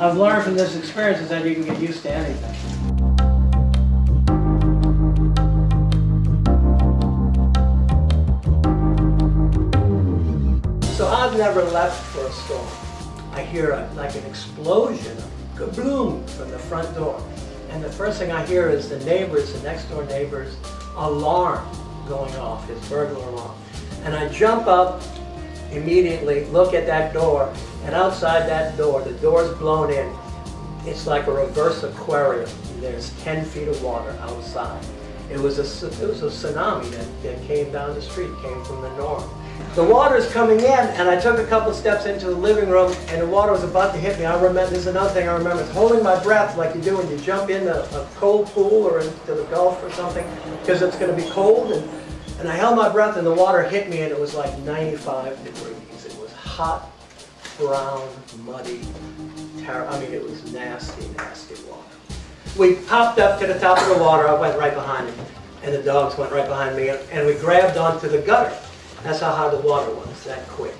I've learned from this experience is that you can get used to anything. So I've never left for a storm. I hear like an explosion, a kabloom from the front door. And the first thing I hear is the neighbors, the next door neighbors' alarm going off, his burglar alarm. And I jump up immediately, look at that door, and outside that door, the door's blown in. It's like a reverse aquarium. There's 10 feet of water outside. It was a tsunami that came down the street, came from the north. The water's coming in, and I took a couple steps into the living room, and the water was about to hit me. I remember, this is another thing I remember, is holding my breath like you do when you jump in a cold pool or into the Gulf or something, because it's going to be cold. And I held my breath, and the water hit me, and it was like 95 degrees. It was hot, brown, muddy, I mean, it was nasty, nasty water. We popped up to the top of the water. I went right behind him, and the dogs went right behind me, and we grabbed onto the gutter. That's how high the water was, that quick.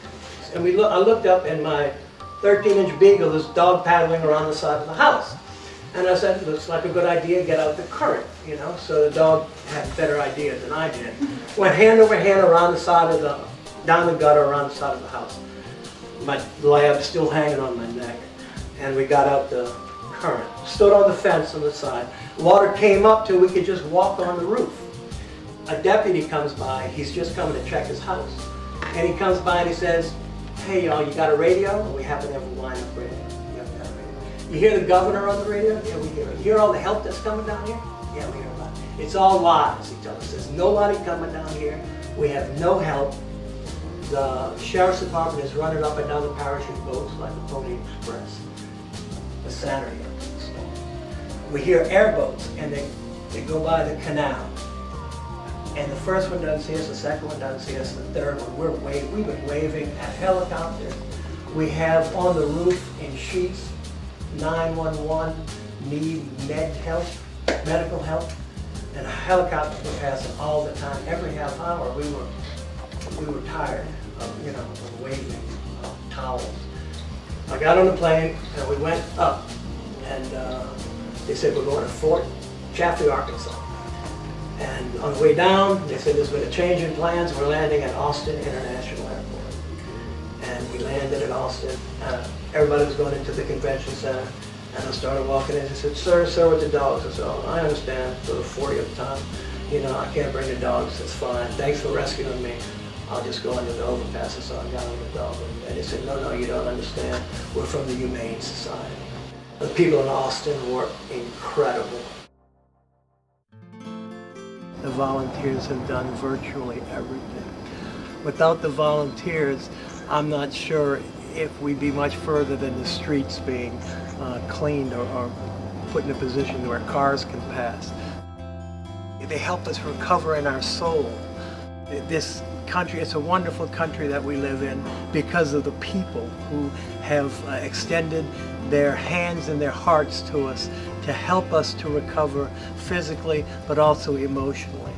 And I looked up, and my 13-inch beagle is dog paddling around the side of the house. And I said, looks like a good idea, get out the current, you know. So the dog had a better idea than I did. Went hand over hand around the side of down the gutter around the side of the house. My lab's still hanging on my neck. And we got out the current. Stood on the fence on the side. Water came up till we could just walk on the roof. A deputy comes by, he's just coming to check his house. And he comes by and he says, hey y'all, you got a radio? And we happen to have a wind-up radio. You hear the governor on the radio? Yeah, we hear it. You hear all the help that's coming down here? Yeah, we hear about it. It's all lies, he tells us. There's nobody coming down here. We have no help. The sheriff's department is running up and down the parachute boats like the Pony Express. The Saturday of the storm. We hear airboats, and they go by the canal. And the first one doesn't see us, the second one doesn't see us, the third one, we've been waving at helicopters. We have on the roof in sheets, 911, need medical help, and helicopters were passing all the time. Every half hour we were tired of, you know, of waving towels. I got on the plane and we went up, and they said we're going to Fort Chaffee, Arkansas. And on the way down, they said there's been a change in plans. We're landing at Austin International Airport. And we landed at Austin. Everybody was going into the convention center. And I started walking in and said, sir, with the dogs. I said, oh, I understand, for the 40th time. You know, I can't bring the dogs, it's fine. Thanks for rescuing me. I'll just go under the overpass. So I got on the dog. And they said, no, you don't understand. We're from the Humane Society. The people in Austin were incredible. The volunteers have done virtually everything. Without the volunteers, I'm not sure if we'd be much further than the streets being cleaned or put in a position where cars can pass. They help us recover in our soul. This country, it's a wonderful country that we live in because of the people who have extended their hands and their hearts to us to help us to recover physically but also emotionally.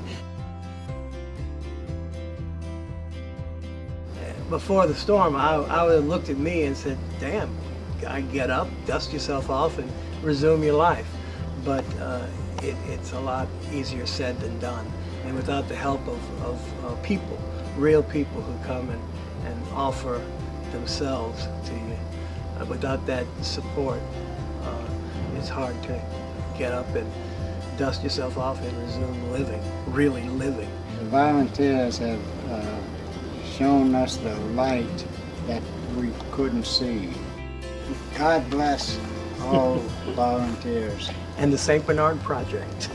Before the storm, I would have looked at me and said, damn, I get up, dust yourself off, and resume your life. But it's a lot easier said than done. And without the help of people, real people who come and offer themselves to you, without that support, it's hard to get up and dust yourself off and resume living, really living. The volunteers have shown us the light that we couldn't see. God bless all volunteers. And the St. Bernard Project.